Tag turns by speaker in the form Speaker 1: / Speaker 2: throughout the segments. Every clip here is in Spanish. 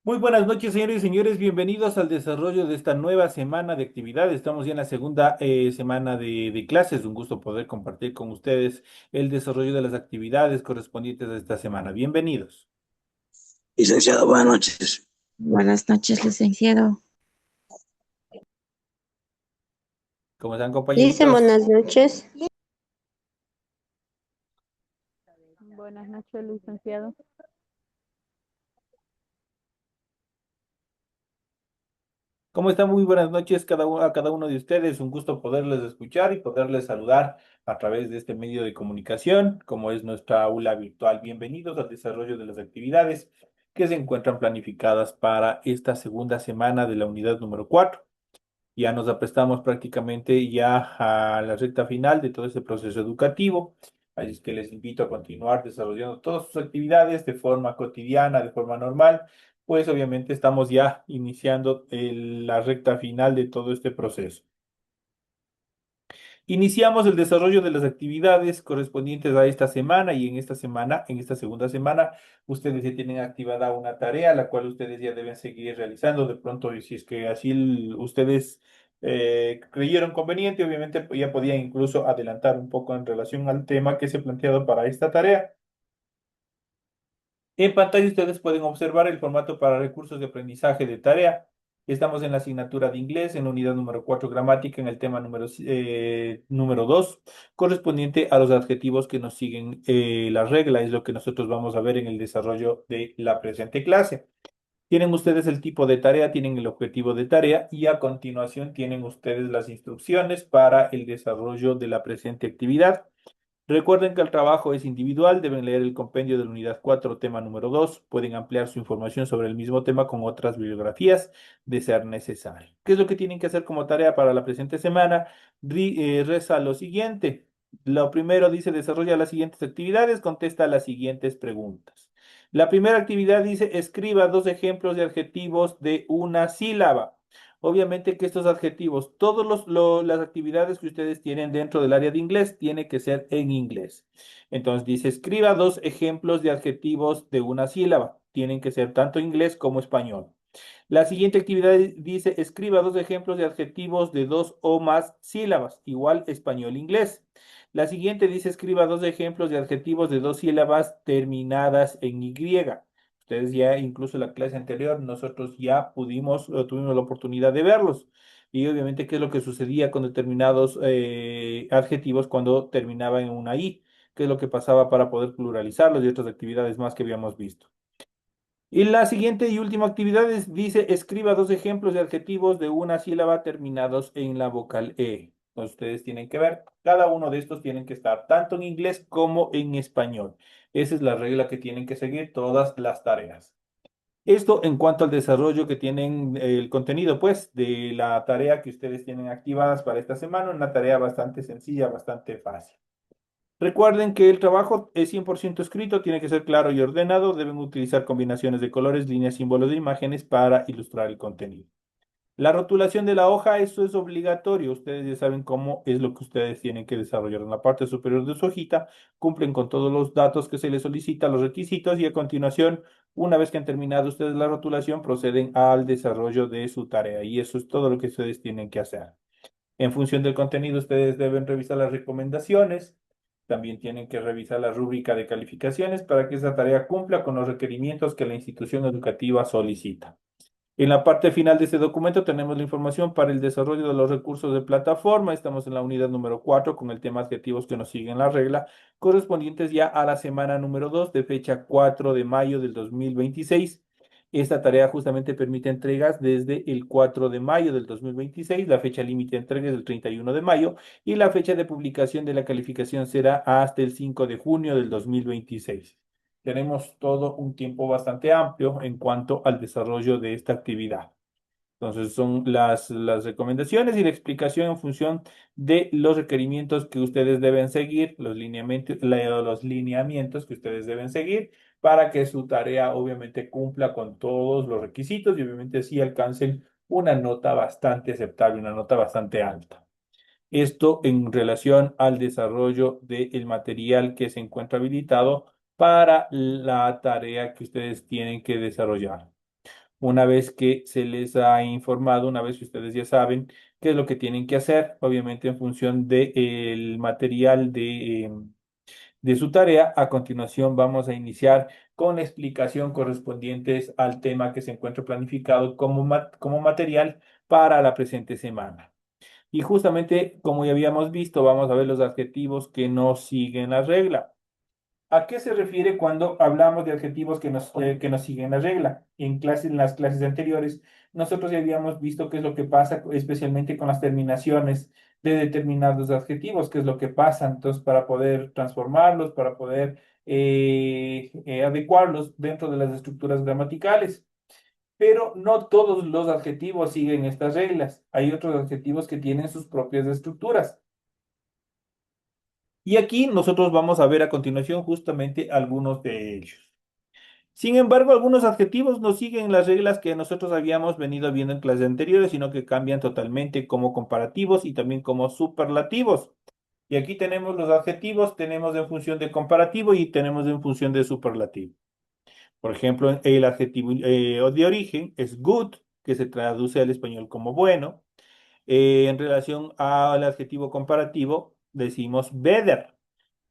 Speaker 1: Muy buenas noches, señores y señores. Bienvenidos al desarrollo de esta nueva semana de actividades. Estamos ya en la segunda semana de clases. Un gusto poder compartir con ustedes el desarrollo de las actividades correspondientes a esta semana. Bienvenidos.
Speaker 2: Licenciado, buenas noches.
Speaker 3: Buenas noches, licenciado.
Speaker 1: ¿Cómo están,
Speaker 4: Dice
Speaker 1: compañeritos?
Speaker 4: buenas noches.
Speaker 5: Buenas noches, licenciado.
Speaker 1: ¿Cómo están? Muy buenas noches a cada uno de ustedes. Un gusto poderles escuchar y poderles saludar a través de este medio de comunicación, como es nuestra aula virtual. Bienvenidos al desarrollo de las actividades que se encuentran planificadas para esta segunda semana de la unidad número 4. Ya nos aprestamos prácticamente ya a la recta final de todo este proceso educativo. Así es que les invito a continuar desarrollando todas sus actividades de forma cotidiana, de forma normal, pues obviamente estamos ya iniciando la recta final de todo este proceso. Iniciamos el desarrollo de las actividades correspondientes a esta semana y en esta segunda semana, ustedes ya tienen activada una tarea, la cual ustedes ya deben seguir realizando. De pronto, y si es que así ustedes creyeron conveniente, obviamente pues, ya podían incluso adelantar un poco en relación al tema que se ha planteado para esta tarea. En pantalla ustedes pueden observar el formato para recursos de aprendizaje de tarea. Estamos en la asignatura de inglés, en la unidad número 4 gramática, en el tema número 2 correspondiente a los adjetivos que nos siguen la regla, es lo que nosotros vamos a ver en el desarrollo de la presente clase. Tienen ustedes el tipo de tarea, tienen el objetivo de tarea y a continuación tienen ustedes las instrucciones para el desarrollo de la presente actividad. Recuerden que el trabajo es individual, deben leer el compendio de la unidad 4, tema número 2. Pueden ampliar su información sobre el mismo tema con otras bibliografías de ser necesario. ¿Qué es lo que tienen que hacer como tarea para la presente semana? Reza lo siguiente. Lo primero dice, desarrolla las siguientes actividades, contesta las siguientes preguntas. La primera actividad dice, escriba dos ejemplos de adjetivos de una sílaba. Obviamente que estos adjetivos, todas las actividades que ustedes tienen dentro del área de inglés, tiene que ser en inglés. Entonces dice, escriba dos ejemplos de adjetivos de una sílaba. Tienen que ser tanto inglés como español. La siguiente actividad dice, escriba dos ejemplos de adjetivos de dos o más sílabas, igual español-inglés. La siguiente dice, escriba dos ejemplos de adjetivos de dos sílabas terminadas en Y. Ustedes ya, incluso en la clase anterior, nosotros ya pudimos, o tuvimos la oportunidad de verlos. Y obviamente, ¿qué es lo que sucedía con determinados adjetivos cuando terminaban en una I? ¿Qué es lo que pasaba para poder pluralizarlos y otras actividades más que habíamos visto? Y la siguiente y última actividad dice, escriba dos ejemplos de adjetivos de una sílaba terminados en la vocal E. Entonces, ustedes tienen que ver, cada uno de estos tienen que estar tanto en inglés como en español. Esa es la regla que tienen que seguir todas las tareas. Esto en cuanto al desarrollo que tienen el contenido, pues, de la tarea que ustedes tienen activadas para esta semana, una tarea bastante sencilla, bastante fácil. Recuerden que el trabajo es 100% escrito, tiene que ser claro y ordenado, deben utilizar combinaciones de colores, líneas, símbolos de imágenes para ilustrar el contenido. La rotulación de la hoja, eso es obligatorio. Ustedes ya saben cómo es lo que ustedes tienen que desarrollar en la parte superior de su hojita. Cumplen con todos los datos que se les solicita, los requisitos y a continuación, una vez que han terminado ustedes la rotulación, proceden al desarrollo de su tarea. Y eso es todo lo que ustedes tienen que hacer. En función del contenido, ustedes deben revisar las recomendaciones. También tienen que revisar la rúbrica de calificaciones para que esa tarea cumpla con los requerimientos que la institución educativa solicita. En la parte final de este documento tenemos la información para el desarrollo de los recursos de plataforma. Estamos en la unidad número 4 con el tema adjetivos que nos siguen la regla, correspondientes ya a la semana número 2 de fecha 4 de mayo del 2026. Esta tarea justamente permite entregas desde el 4 de mayo del 2026. La fecha límite de entrega es el 31 de mayo y la fecha de publicación de la calificación será hasta el 5 de junio del 2026. Tenemos todo un tiempo bastante amplio en cuanto al desarrollo de esta actividad. Entonces, son las recomendaciones y la explicación en función de los requerimientos que ustedes deben seguir, los lineamientos que ustedes deben seguir para que su tarea obviamente cumpla con todos los requisitos y obviamente sí alcancen una nota bastante aceptable, una nota bastante alta. Esto en relación al desarrollo del material que se encuentra habilitado para la tarea que ustedes tienen que desarrollar. Una vez que se les ha informado, una vez que ustedes ya saben qué es lo que tienen que hacer, obviamente en función del material de su tarea, a continuación vamos a iniciar con la explicación correspondientes al tema que se encuentra planificado como material para la presente semana. Y justamente, como ya habíamos visto, vamos a ver los adjetivos que no siguen la regla. ¿A qué se refiere cuando hablamos de adjetivos que nos siguen la regla? En las clases anteriores, nosotros ya habíamos visto qué es lo que pasa, especialmente con las terminaciones de determinados adjetivos, qué es lo que pasa, entonces, para poder transformarlos, para poder adecuarlos dentro de las estructuras gramaticales. Pero no todos los adjetivos siguen estas reglas. Hay otros adjetivos que tienen sus propias estructuras. Y aquí nosotros vamos a ver a continuación justamente algunos de ellos. Sin embargo, algunos adjetivos no siguen las reglas que nosotros habíamos venido viendo en clases anteriores, sino que cambian totalmente como comparativos y también como superlativos. Y aquí tenemos los adjetivos, tenemos en función de comparativo y tenemos en función de superlativo. Por ejemplo, el adjetivo de origen es good, que se traduce al español como bueno. En relación al adjetivo comparativo, decimos better,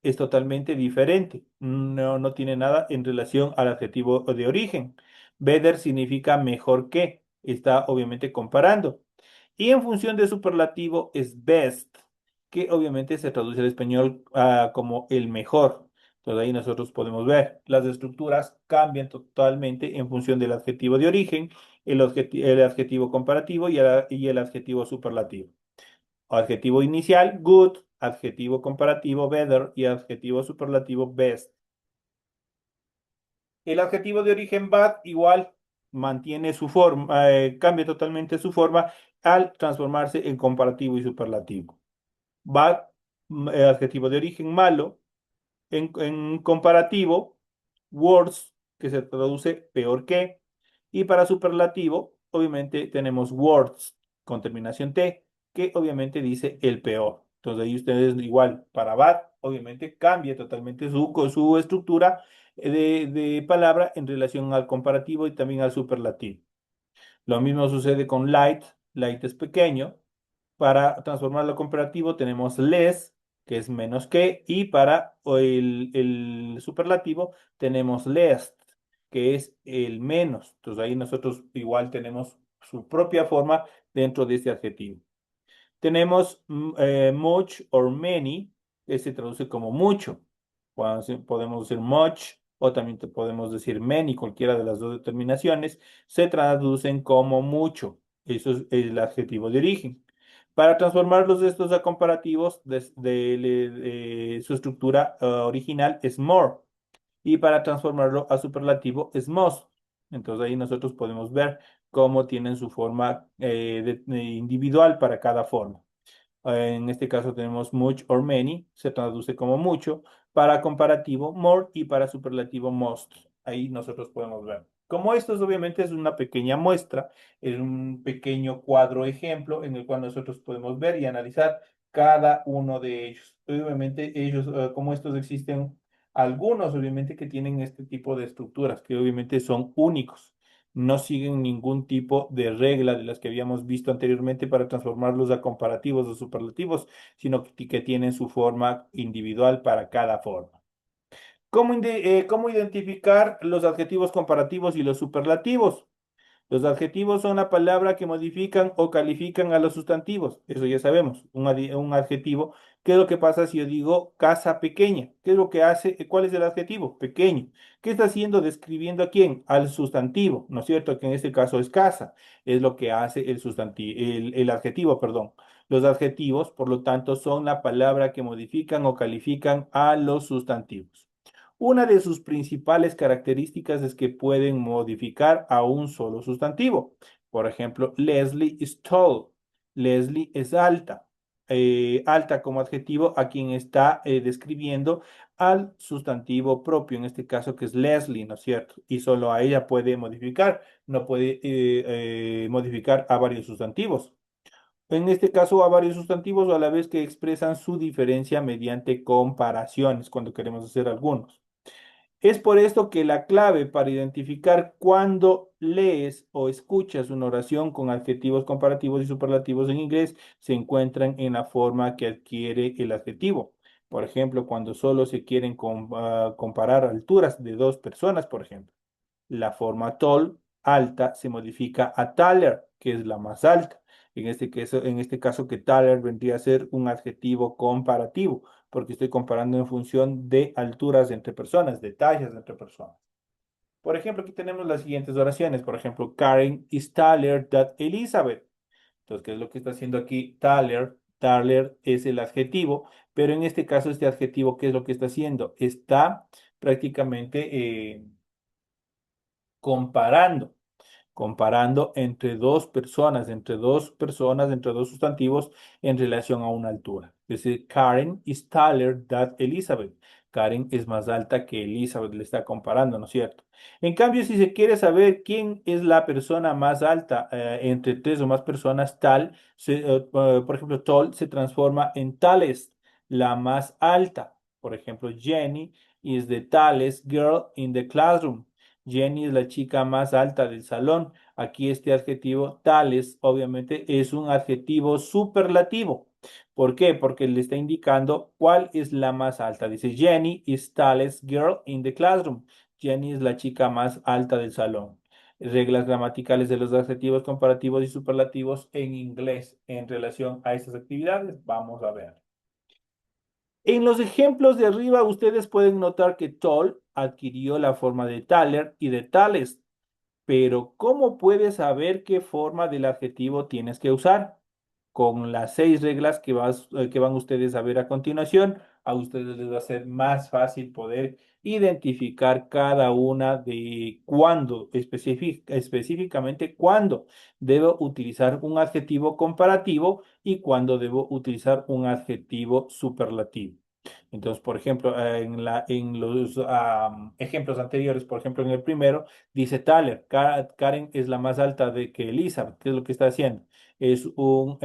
Speaker 1: es totalmente diferente. No tiene nada en relación al adjetivo de origen. Better significa mejor que. Está obviamente comparando. Y en función de superlativo es best, que obviamente se traduce al español como el mejor. Entonces ahí nosotros podemos ver, las estructuras cambian totalmente en función del adjetivo de origen, el adjetivo comparativo y el adjetivo superlativo. Adjetivo inicial, good, adjetivo comparativo, better y adjetivo superlativo, best. El adjetivo de origen bad igual mantiene su forma, cambia totalmente su forma al transformarse en comparativo y superlativo. Bad, adjetivo de origen malo, en comparativo, worse, que se traduce peor que, y para superlativo, obviamente tenemos worse con terminación T, que obviamente dice el peor. Entonces ahí ustedes igual, para bad, obviamente cambia totalmente su estructura de palabra en relación al comparativo y también al superlativo. Lo mismo sucede con light, light es pequeño, para transformarlo a comparativo tenemos less, que es menos que, y para el superlativo tenemos less, que es el menos. Entonces ahí nosotros igual tenemos su propia forma dentro de este adjetivo. Tenemos much or many, que se traduce como mucho. Podemos decir much o también podemos decir many, cualquiera de las dos determinaciones, se traducen como mucho. Eso es el adjetivo de origen. Para transformarlos de estos a comparativos, su estructura original es more. Y para transformarlo a superlativo es most. Entonces ahí nosotros podemos ver cómo tienen su forma individual para cada forma. En este caso tenemos much or many, se traduce como mucho, para comparativo more y para superlativo most. Ahí nosotros podemos ver. Como esto obviamente es una pequeña muestra, es un pequeño cuadro ejemplo en el cual nosotros podemos ver y analizar cada uno de ellos. Obviamente ellos, como estos existen algunos, obviamente que tienen este tipo de estructuras, que obviamente son únicos, no siguen ningún tipo de regla de las que habíamos visto anteriormente para transformarlos a comparativos o superlativos, sino que tienen su forma individual para cada forma. ¿Cómo identificar los adjetivos comparativos y los superlativos? Los adjetivos son la palabra que modifican o califican a los sustantivos. Eso ya sabemos. Un adjetivo. ¿Qué es lo que pasa si yo digo casa pequeña? ¿Qué es lo que hace? ¿Cuál es el adjetivo? Pequeño. ¿Qué está haciendo? Describiendo a quién? Al sustantivo, ¿no es cierto? Que en este caso es casa. Es lo que hace el sustantivo, el adjetivo, perdón. Los adjetivos, por lo tanto, son la palabra que modifican o califican a los sustantivos. Una de sus principales características es que pueden modificar a un solo sustantivo. Por ejemplo, Leslie is tall. Leslie es alta. Alta como adjetivo a quien está describiendo al sustantivo propio, en este caso que es Leslie, ¿no es cierto? Y solo a ella puede modificar, no puede modificar a varios sustantivos. En este caso, a varios sustantivos o a la vez que expresan su diferencia mediante comparaciones, cuando queremos hacer algunos. Es por esto que la clave para identificar cuando lees o escuchas una oración con adjetivos comparativos y superlativos en inglés se encuentran en la forma que adquiere el adjetivo. Por ejemplo, cuando solo se quieren comparar alturas de dos personas, por ejemplo. La forma tall, alta, se modifica a taller, que es la más alta. En este caso que taller vendría a ser un adjetivo comparativo, porque estoy comparando en función de alturas entre personas, de tallas entre personas. Por ejemplo, aquí tenemos las siguientes oraciones. Por ejemplo, Karen is taller than Elizabeth. Entonces, ¿qué es lo que está haciendo aquí? Taller. Taller es el adjetivo, pero en este caso, este adjetivo, ¿qué es lo que está haciendo? Está prácticamente comparando entre dos sustantivos en relación a una altura. Es decir, Karen is taller than Elizabeth. Karen es más alta que Elizabeth, le está comparando, ¿no es cierto? En cambio, si se quiere saber quién es la persona más alta entre tres o más personas, por ejemplo, tall se transforma en tallest, la más alta. Por ejemplo, Jenny is the tallest girl in the classroom. Jenny es la chica más alta del salón. Aquí este adjetivo tales, obviamente, es un adjetivo superlativo. ¿Por qué? Porque le está indicando cuál es la más alta. Dice, Jenny is tallest girl in the classroom. Jenny es la chica más alta del salón. Reglas gramaticales de los adjetivos comparativos y superlativos en inglés en relación a estas actividades. Vamos a ver. En los ejemplos de arriba, ustedes pueden notar que tall adquirió la forma de taller y de tallest. Pero ¿cómo puedes saber qué forma del adjetivo tienes que usar? Con las 6 reglas que van ustedes a ver a continuación, a ustedes les va a ser más fácil poder identificar cada una de cuándo, específicamente cuándo debo utilizar un adjetivo comparativo y cuándo debo utilizar un adjetivo superlativo. Entonces, por ejemplo, en los ejemplos anteriores, por ejemplo, en el primero, dice Tyler, Karen es la más alta de que Elizabeth. ¿Qué es lo que está haciendo? Es un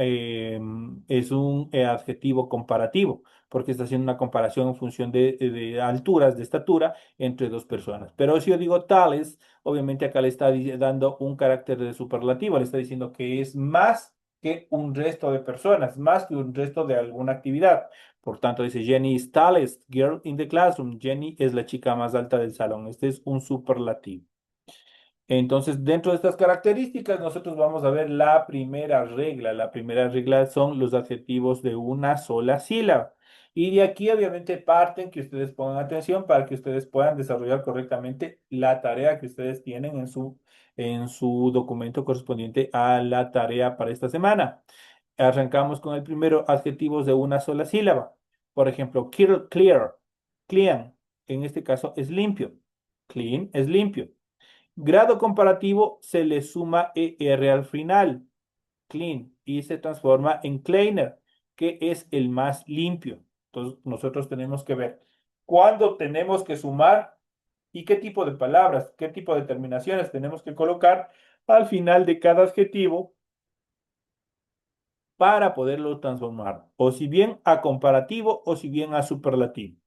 Speaker 1: adjetivo comparativo, porque está haciendo una comparación en función de alturas, de estatura, entre dos personas. Pero si yo digo tales, obviamente acá le está dando un carácter de superlativo, le está diciendo que es más que un resto de personas, más que un resto de alguna actividad. Por tanto, dice Jenny is tallest girl in the classroom. Jenny es la chica más alta del salón. Este es un superlativo. Entonces, dentro de estas características, nosotros vamos a ver la primera regla. La primera regla son los adjetivos de una sola sílaba. Y de aquí, obviamente, parten que ustedes pongan atención para que ustedes puedan desarrollar correctamente la tarea que ustedes tienen en su documento correspondiente a la tarea para esta semana. Arrancamos con el primero, adjetivos de una sola sílaba. Por ejemplo, clear, clean. En este caso es limpio. Clean es limpio. Grado comparativo se le suma ER al final, clean, y se transforma en cleaner, que es el más limpio. Entonces, nosotros tenemos que ver cuándo tenemos que sumar y qué tipo de palabras, qué tipo de terminaciones tenemos que colocar al final de cada adjetivo para poderlo transformar, o si bien a comparativo o si bien a superlativo.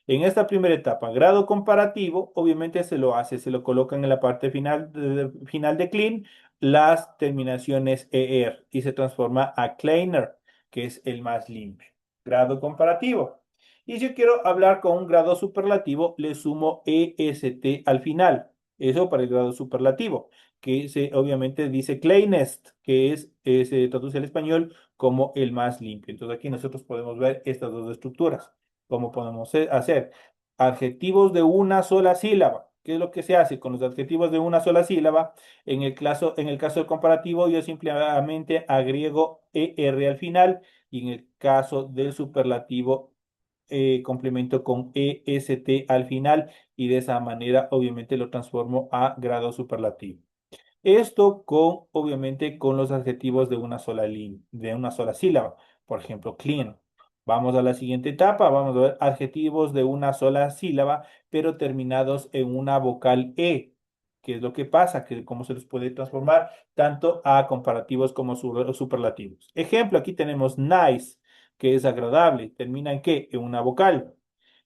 Speaker 1: En esta primera etapa, grado comparativo, obviamente se lo colocan en la parte final de clean las terminaciones ER y se transforma a cleaner, que es el más limpio. Grado comparativo. Y si yo quiero hablar con un grado superlativo, le sumo EST al final. Eso para el grado superlativo, que obviamente dice cleanest, que se traduce al español como el más limpio. Entonces aquí nosotros podemos ver estas dos estructuras. ¿Cómo podemos hacer? Adjetivos de una sola sílaba. ¿Qué es lo que se hace con los adjetivos de una sola sílaba? En el caso del comparativo, yo simplemente agrego ER al final y en el caso del superlativo, complemento con EST al final y de esa manera, obviamente, lo transformo a grado superlativo. Esto obviamente, con los adjetivos de una sola sílaba. Por ejemplo, clean. Vamos a la siguiente etapa. Vamos a ver adjetivos de una sola sílaba, pero terminados en una vocal E. ¿Qué es lo que pasa? ¿Cómo se los puede transformar tanto a comparativos como superlativos? Ejemplo, aquí tenemos nice, que es agradable. ¿Termina en qué? En una vocal.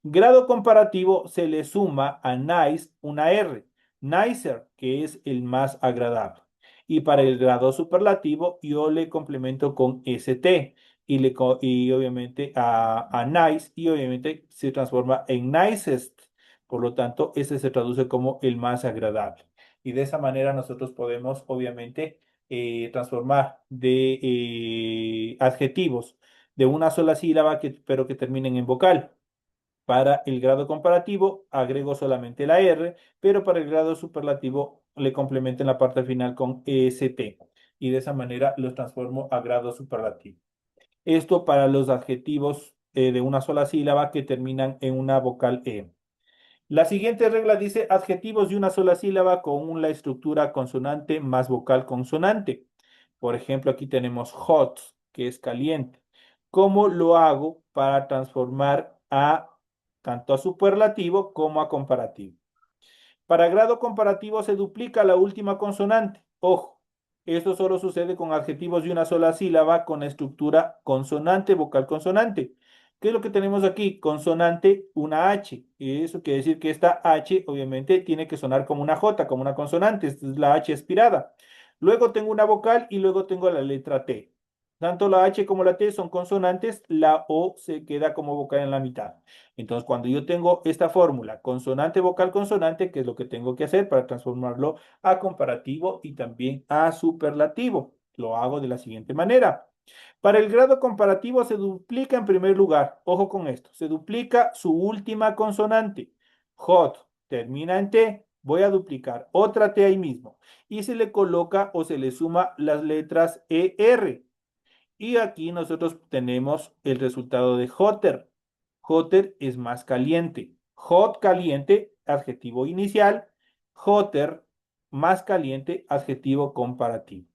Speaker 1: Grado comparativo se le suma a nice una R, nicer, que es el más agradable. Y para el grado superlativo yo le complemento con ST y obviamente a nice y obviamente se transforma en nicest. Por lo tanto, ese se traduce como el más agradable. Y de esa manera nosotros podemos obviamente transformar de adjetivos de una sola sílaba pero que terminen en vocal. Para el grado comparativo agrego solamente la R, pero para el grado superlativo le complemento en la parte final con EST y de esa manera los transformo a grado superlativo. Esto para los adjetivos de una sola sílaba que terminan en una vocal E. La siguiente regla dice adjetivos de una sola sílaba con la estructura consonante más vocal consonante. Por ejemplo, aquí tenemos hot, que es caliente. ¿Cómo lo hago para transformar a tanto a superlativo como a comparativo? Para grado comparativo se duplica la última consonante. Ojo, esto solo sucede con adjetivos de una sola sílaba con la estructura consonante, vocal consonante. ¿Qué es lo que tenemos aquí? Consonante, una H. Y eso quiere decir que esta H obviamente tiene que sonar como una J, como una consonante. Esta es la H aspirada. Luego tengo una vocal y luego tengo la letra T. Tanto la H como la T son consonantes, la O se queda como vocal en la mitad. Entonces, cuando yo tengo esta fórmula, consonante, vocal, consonante, ¿qué es lo que tengo que hacer para transformarlo a comparativo y también a superlativo? Lo hago de la siguiente manera. Para el grado comparativo se duplica en primer lugar, ojo con esto, se duplica su última consonante. Hot termina en T, voy a duplicar otra T ahí mismo y se le coloca o se le suma las letras ER. Y aquí nosotros tenemos el resultado de hotter. Hotter es más caliente. Hot, caliente, adjetivo inicial. Hotter, más caliente, adjetivo comparativo.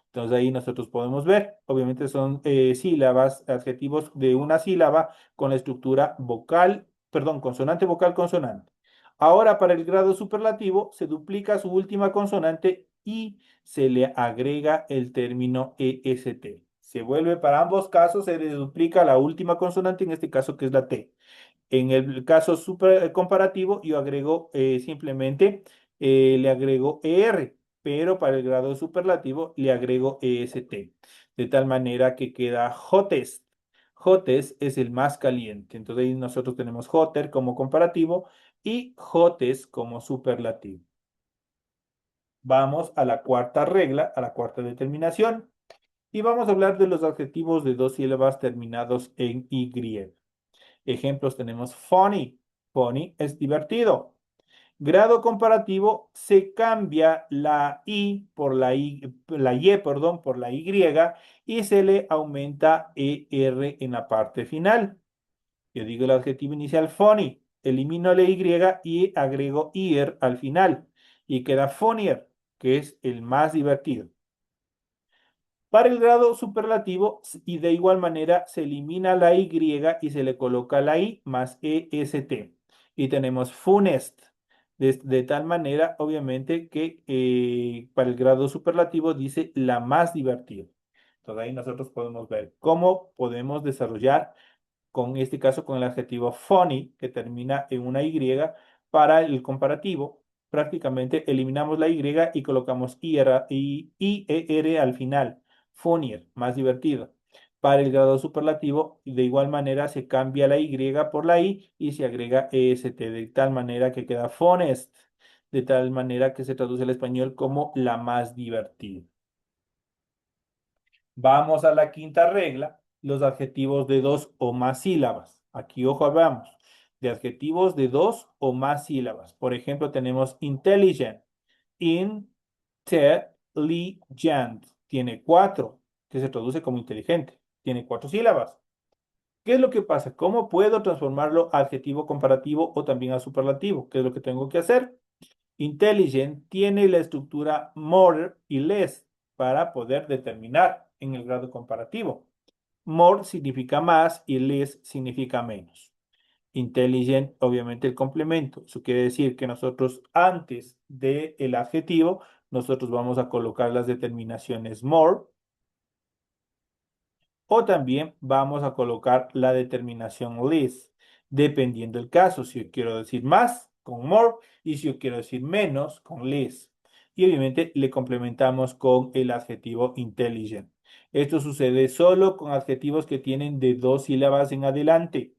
Speaker 1: Entonces ahí nosotros podemos ver, obviamente son sílabas, adjetivos de una sílaba con la estructura vocal, perdón, consonante, vocal, consonante. Ahora para el grado superlativo se duplica su última consonante y se le agrega el término EST. Se vuelve para ambos casos, se le duplica la última consonante, en este caso que es la T. En el caso super comparativo, yo agrego simplemente, le agrego ER, pero para el grado superlativo le agrego EST, de tal manera que queda hottest. Hottest es el más caliente. Entonces ahí nosotros tenemos hotter como comparativo y hottest como superlativo. Vamos a la cuarta regla, a la cuarta determinación, y vamos a hablar de los adjetivos de dos sílabas terminados en Y. Ejemplos tenemos funny. Funny es divertido. Grado comparativo se cambia la Y, perdón, por la Y y se le aumenta ER en la parte final. Yo digo el adjetivo inicial funny, elimino la Y y agrego IR al final y queda funnier, que es el más divertido. Para el grado superlativo, y de igual manera se elimina la Y y se le coloca la I más EST. Y tenemos funest, de tal manera, obviamente, que para el grado superlativo dice la más divertida. Entonces ahí nosotros podemos ver cómo podemos desarrollar, con este caso, con el adjetivo funny, que termina en una Y, para el comparativo. Prácticamente eliminamos la Y y colocamos IER al final. Funnier, más divertido. Para el grado superlativo, de igual manera se cambia la Y por la I y se agrega EST, de tal manera que queda funest, de tal manera que se traduce al español como la más divertida. Vamos a la quinta regla, los adjetivos de dos o más sílabas. Aquí, ojo, hablamos de adjetivos de dos o más sílabas. Por ejemplo, tenemos intelligent, intelligent, tiene cuatro, que se traduce como inteligente, tiene cuatro sílabas. ¿Qué es lo que pasa? ¿Cómo puedo transformarlo a adjetivo comparativo o también a superlativo? ¿Qué es lo que tengo que hacer? Intelligent tiene la estructura more y less para poder determinar en el grado comparativo. More significa más y less significa menos. Intelligent, obviamente el complemento. Eso quiere decir que nosotros antes del adjetivo, nosotros vamos a colocar las determinaciones more o también vamos a colocar la determinación less. dependiendo del caso. Si yo quiero decir más, con more, y si yo quiero decir menos, con less. Y obviamente le complementamos con el adjetivo intelligent. Esto sucede solo con adjetivos que tienen de dos sílabas en adelante,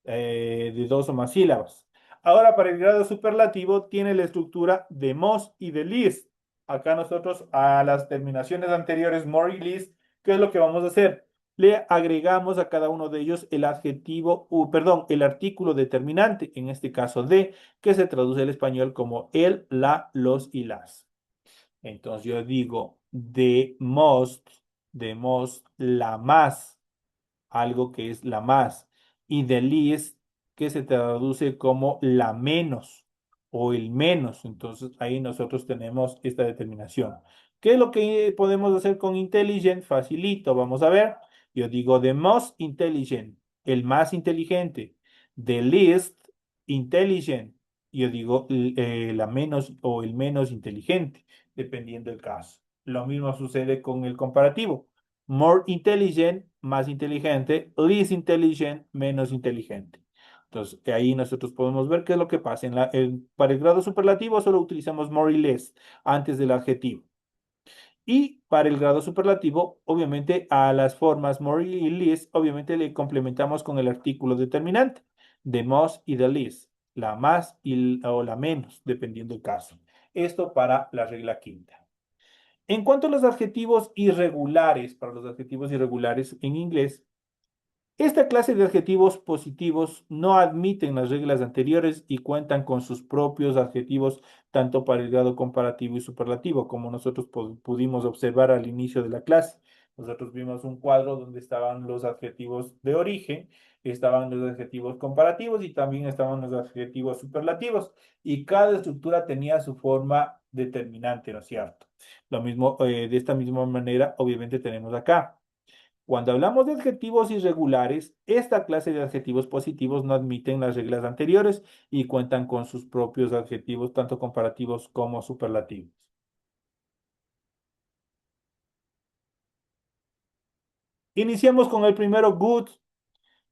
Speaker 1: de dos o más sílabas. Ahora, para el grado superlativo, tiene la estructura de most y de least. Acá nosotros a las terminaciones anteriores, more y least, ¿qué es lo que vamos a hacer? Le agregamos a cada uno de ellos el adjetivo, perdón, el artículo determinante, en este caso de, que se traduce al español como el, la, los y las. Entonces yo digo de most, la más, algo que es la más, y the least, que se traduce como la menos o el menos. Entonces ahí nosotros tenemos esta determinación. ¿Qué es lo que podemos hacer con intelligent? Facilito, vamos a ver. Yo digo the most intelligent, el más inteligente, the least intelligent. Yo digo la menos o el menos inteligente, dependiendo del caso. Lo mismo sucede con el comparativo. More intelligent, más inteligente, less intelligent, menos inteligente. Entonces, ahí nosotros podemos ver qué es lo que pasa. Para el grado superlativo solo utilizamos more y less antes del adjetivo. Y para el grado superlativo, obviamente, a las formas more y less, obviamente le complementamos con el artículo determinante, the most y the least, la más o la menos, dependiendo del caso. Esto para la regla quinta. En cuanto a los adjetivos irregulares, para los adjetivos irregulares en inglés, esta clase de adjetivos positivos no admiten las reglas anteriores y cuentan con sus propios adjetivos tanto para el grado comparativo y superlativo, como nosotros pudimos observar al inicio de la clase. Nosotros vimos un cuadro donde estaban los adjetivos de origen, estaban los adjetivos comparativos y también estaban los adjetivos superlativos. Y cada estructura tenía su forma determinante, ¿no es cierto? Lo mismo, de esta misma manera, obviamente tenemos acá. Cuando hablamos de adjetivos irregulares, esta clase de adjetivos positivos no admiten las reglas anteriores y cuentan con sus propios adjetivos, tanto comparativos como superlativos. Iniciamos con el primero, good.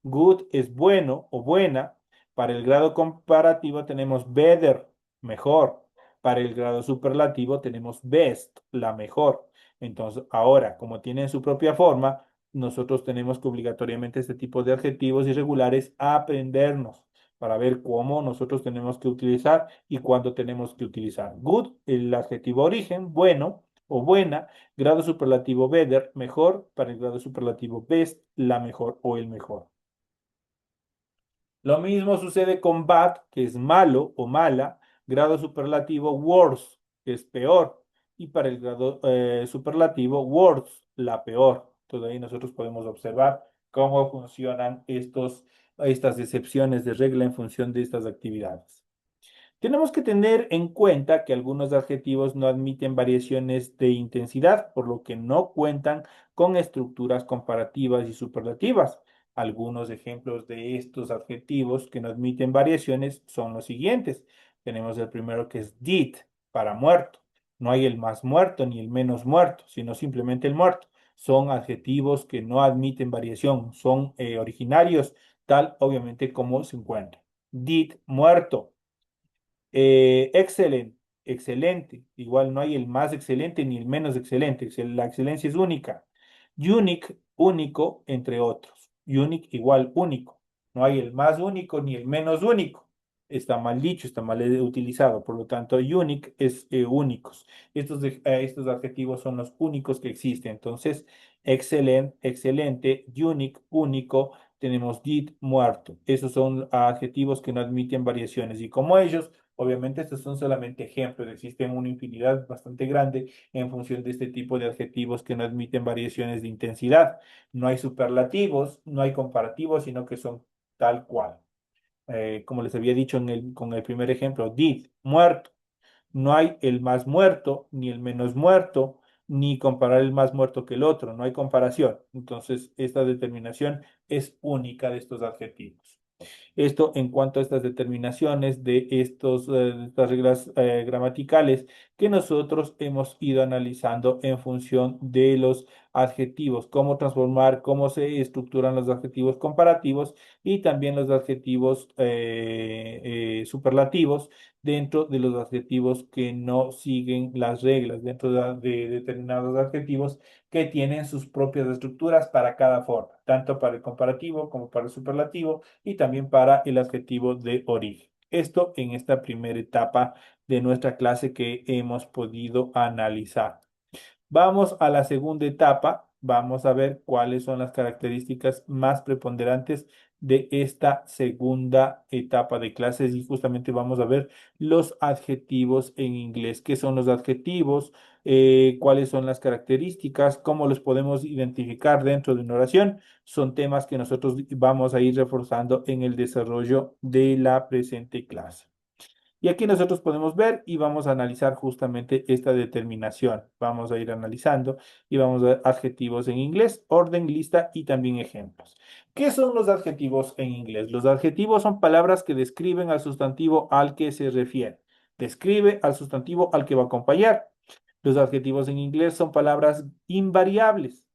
Speaker 1: Good es bueno o buena. Para el grado comparativo tenemos better, mejor. Para el grado superlativo tenemos best, la mejor. Entonces, ahora, como tienen su propia forma, nosotros tenemos que obligatoriamente este tipo de adjetivos irregulares aprendernos para ver cómo nosotros tenemos que utilizar y cuándo tenemos que utilizar. Good, el adjetivo origen, bueno o buena. Grado superlativo better, mejor. Para el grado superlativo best, la mejor o el mejor. Lo mismo sucede con bad, que es malo o mala, grado superlativo worse, que es peor, y para el grado superlativo worse, la peor. Entonces ahí nosotros podemos observar cómo funcionan estas excepciones de regla en función de estas actividades. Tenemos que tener en cuenta que algunos adjetivos no admiten variaciones de intensidad, por lo que no cuentan con estructuras comparativas y superlativas. Algunos ejemplos de estos adjetivos que no admiten variaciones son los siguientes. Tenemos el primero que es did, para muerto. No hay el más muerto ni el menos muerto, sino simplemente el muerto. Son adjetivos que no admiten variación, son originarios, tal obviamente como se encuentran. Did, muerto. Excellent, excelente. Igual no hay el más excelente ni el menos excelente. La excelencia es única. Unique, único, entre otros. Unique igual único. No hay el más único ni el menos único. Está mal dicho, está mal utilizado. Por lo tanto, unique es únicos. Estos adjetivos son los únicos que existen. Entonces, excellent, excelente, unique, único. Tenemos did, muerto. Esos son adjetivos que no admiten variaciones. Y como ellos, obviamente estos son solamente ejemplos, existen una infinidad bastante grande en función de este tipo de adjetivos que no admiten variaciones de intensidad. No hay superlativos, no hay comparativos, sino que son tal cual. Como les había dicho con el primer ejemplo, did, muerto. No hay el más muerto, ni el menos muerto, ni comparar el más muerto que el otro, no hay comparación. Entonces, esta determinación es única de estos adjetivos. Esto en cuanto a estas determinaciones de estas reglas gramaticales que nosotros hemos ido analizando en función de los adjetivos, cómo transformar, cómo se estructuran los adjetivos comparativos y también los adjetivos superlativos dentro de los adjetivos que no siguen las reglas, dentro de determinados adjetivos que tienen sus propias estructuras para cada forma, tanto para el comparativo como para el superlativo y también para el adjetivo de origen. Esto en esta primera etapa de nuestra clase que hemos podido analizar. Vamos a la segunda etapa. Vamos a ver cuáles son las características más preponderantes de esta segunda etapa de clases y justamente vamos a ver los adjetivos en inglés. ¿Qué son los adjetivos? ¿Cuáles son las características? ¿Cómo los podemos identificar dentro de una oración? Son temas que nosotros vamos a ir reforzando en el desarrollo de la presente clase. Y aquí nosotros podemos ver y vamos a analizar justamente esta determinación. Vamos a ir analizando y vamos a ver adjetivos en inglés, orden, lista y también ejemplos. ¿Qué son los adjetivos en inglés? Los adjetivos son palabras que describen al sustantivo al que se refiere. Describe al sustantivo al que va a acompañar. Los adjetivos en inglés son palabras invariables,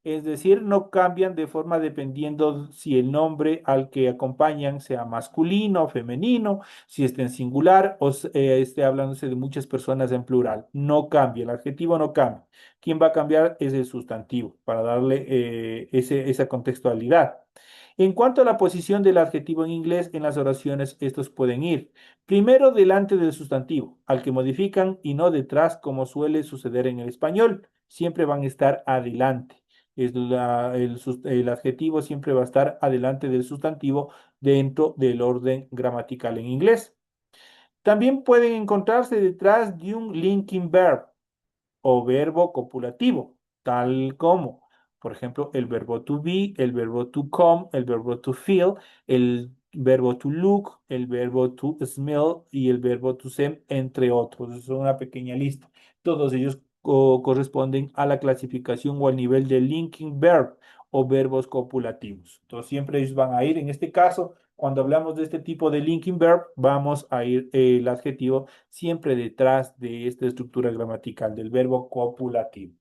Speaker 1: es decir, no cambian de forma dependiendo si el nombre al que acompañan sea masculino o femenino, si está en singular o esté hablándose de muchas personas en plural. No cambia, el adjetivo no cambia. ¿Quién va a cambiar? Es el sustantivo, para darle esa contextualidad. En cuanto a la posición del adjetivo en inglés, en las oraciones estos pueden ir primero delante del sustantivo, al que modifican y no detrás, como suele suceder en el español. Siempre van a estar adelante. El adjetivo siempre va a estar adelante del sustantivo dentro del orden gramatical en inglés. También pueden encontrarse detrás de un linking verb o verbo copulativo, tal como, por ejemplo, el verbo to be, el verbo to come, el verbo to feel, el verbo to look, el verbo to smell y el verbo to scent, entre otros. Es una pequeña lista. Todos ellos corresponden a la clasificación o al nivel de linking verb o verbos copulativos. Entonces, siempre ellos van a ir, en este caso, cuando hablamos de este tipo de linking verb, vamos a ir el adjetivo siempre detrás de esta estructura gramatical del verbo copulativo.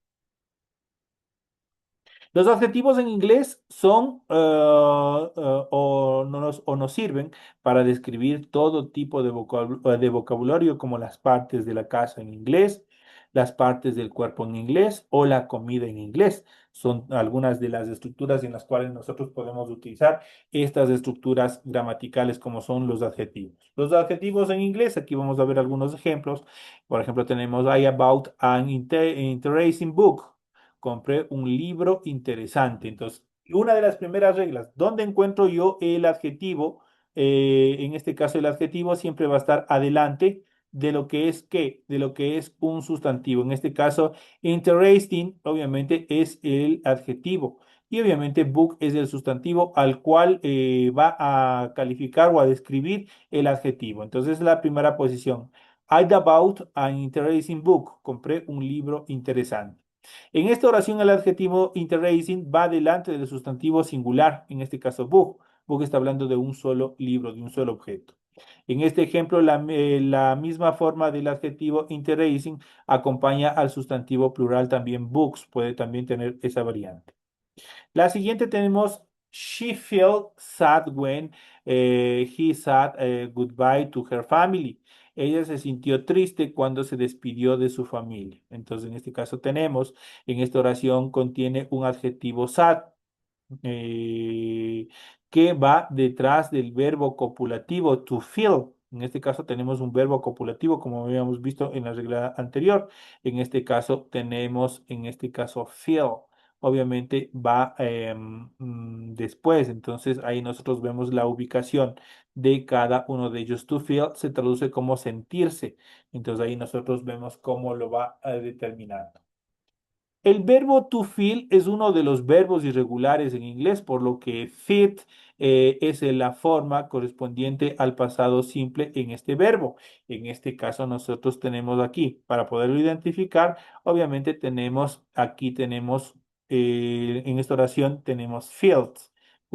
Speaker 1: Los adjetivos en inglés son o nos sirven para describir todo tipo de vocabulario como las partes de la casa en inglés, las partes del cuerpo en inglés o la comida en inglés. Son algunas de las estructuras en las cuales nosotros podemos utilizar estas estructuras gramaticales como son los adjetivos. Los adjetivos en inglés, aquí vamos a ver algunos ejemplos. Por ejemplo, tenemos I about an interesting book. Compré un libro interesante. Entonces, una de las primeras reglas, ¿dónde encuentro yo el adjetivo? En este caso, el adjetivo siempre va a estar adelante de lo que es qué, de lo que es un sustantivo. En este caso, interesting, obviamente, es el adjetivo. Y obviamente, book es el sustantivo al cual va a calificar o a describir el adjetivo. Entonces, la primera posición. I about an interesting book. Compré un libro interesante. En esta oración el adjetivo interracing va delante del sustantivo singular, en este caso book. Book está hablando de un solo libro, de un solo objeto. En este ejemplo, la misma forma del adjetivo interracing acompaña al sustantivo plural también books, puede también tener esa variante. La siguiente tenemos she felt sad when he said goodbye to her family. Ella se sintió triste cuando se despidió de su familia. Entonces, en este caso tenemos, en esta oración contiene un adjetivo sad eh, que va detrás del verbo copulativo to feel. En este caso tenemos un verbo copulativo como habíamos visto en la regla anterior. En este caso tenemos, en este caso, feel. Obviamente va después, entonces ahí nosotros vemos la ubicación de cada uno de ellos. To feel se traduce como sentirse, entonces ahí nosotros vemos cómo lo va determinando. El verbo to feel es uno de los verbos irregulares en inglés, por lo que fit es la forma correspondiente al pasado simple en este verbo. En este caso nosotros tenemos aquí, para poderlo identificar, obviamente tenemos, aquí tenemos, en esta oración tenemos felt.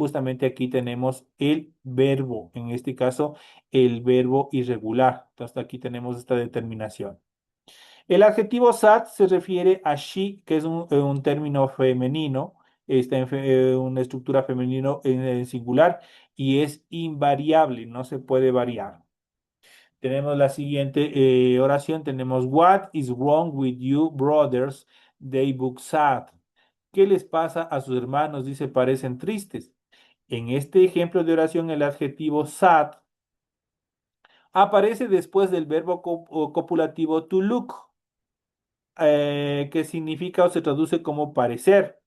Speaker 1: justamente aquí tenemos el verbo, en este caso el verbo irregular. Entonces aquí tenemos esta determinación. El adjetivo sad se refiere a she, que es un término femenino, está en una estructura femenino en singular y es invariable, no se puede variar. Tenemos la siguiente oración, tenemos What is wrong with you, brothers? They look sad. ¿Qué les pasa a sus hermanos? Dice, parecen tristes. En este ejemplo de oración, el adjetivo sad aparece después del verbo copulativo to look, que significa o se traduce como parecer,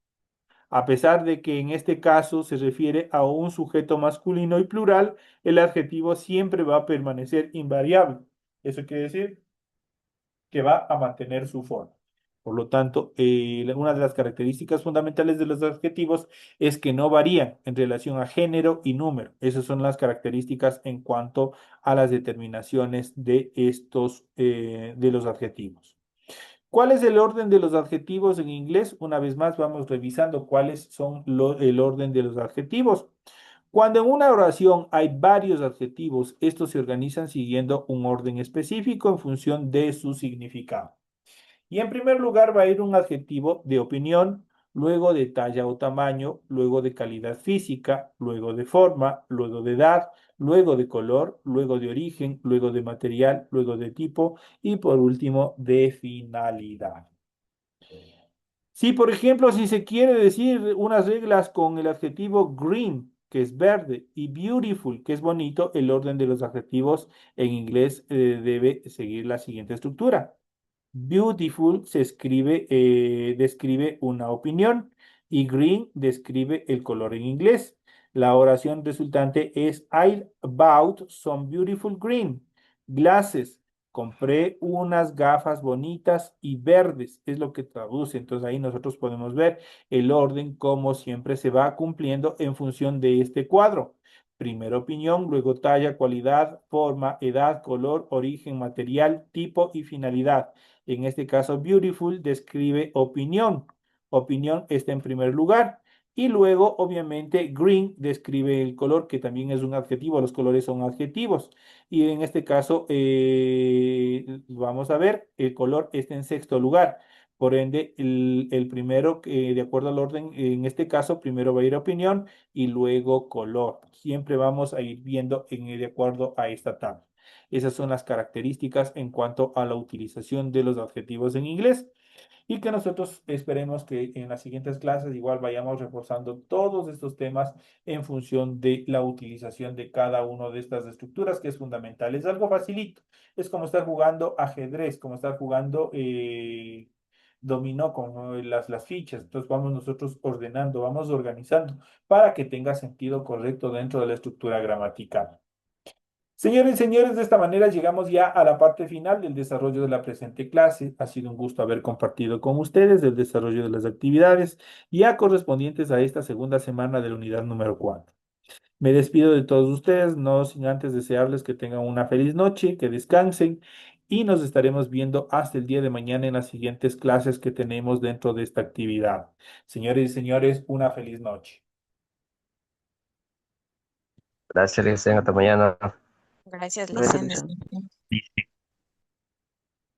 Speaker 1: a pesar de que en este caso se refiere a un sujeto masculino y plural, el adjetivo siempre va a permanecer invariable. Eso quiere decir que va a mantener su forma. Por lo tanto, una de las características fundamentales de los adjetivos es que no varían en relación a género y número. Esas son las características en cuanto a las determinaciones de de los adjetivos. ¿Cuál es el orden de los adjetivos en inglés? Una vez más, vamos revisando cuáles son el orden de los adjetivos. Cuando en una oración hay varios adjetivos, estos se organizan siguiendo un orden específico en función de su significado. Y en primer lugar va a ir un adjetivo de opinión, luego de talla o tamaño, luego de calidad física, luego de forma, luego de edad, luego de color, luego de origen, luego de material, luego de tipo y por último de finalidad. Si, por ejemplo, si se quiere decir unas reglas con el adjetivo green, que es verde, y beautiful, que es bonito, el orden de los adjetivos en inglés debe seguir la siguiente estructura. Beautiful se escribe, describe una opinión y green describe el color en inglés. La oración resultante es I bought some beautiful green glasses. Compré unas gafas bonitas y verdes, es lo que traduce. Entonces ahí nosotros podemos ver el orden como siempre se va cumpliendo en función de este cuadro. Primera opinión, luego talla, cualidad, forma, edad, color, origen, material, tipo y finalidad. En este caso, beautiful describe opinión. Opinión está en primer lugar. Y luego, obviamente, green describe el color, que también es un adjetivo. Los colores son adjetivos. Y en este caso, vamos a ver, el color está en sexto lugar. Por ende, el primero, de acuerdo al orden, en este caso, primero va a ir opinión y luego color. Siempre vamos a ir viendo de acuerdo a esta tabla. Esas son las características en cuanto a la utilización de los adjetivos en inglés y que nosotros esperemos que en las siguientes clases igual vayamos reforzando todos estos temas en función de la utilización de cada una de estas estructuras que es fundamental. Es algo facilito. Es como estar jugando ajedrez, como estar jugando dominó con las fichas. Entonces vamos nosotros ordenando, vamos organizando para que tenga sentido correcto dentro de la estructura gramatical. Señores y señores, de esta manera llegamos ya a la parte final del desarrollo de la presente clase. Ha sido un gusto haber compartido con ustedes el desarrollo de las actividades ya correspondientes a esta segunda semana de la unidad número 4. Me despido de todos ustedes, no sin antes desearles que tengan una feliz noche, que descansen y nos estaremos viendo hasta el día de mañana en las siguientes clases que tenemos dentro de esta actividad. Señores y señores, una feliz noche.
Speaker 4: Gracias, Licen. Hasta mañana.
Speaker 3: Gracias,
Speaker 2: Gracias,
Speaker 3: Licen.
Speaker 2: Luis.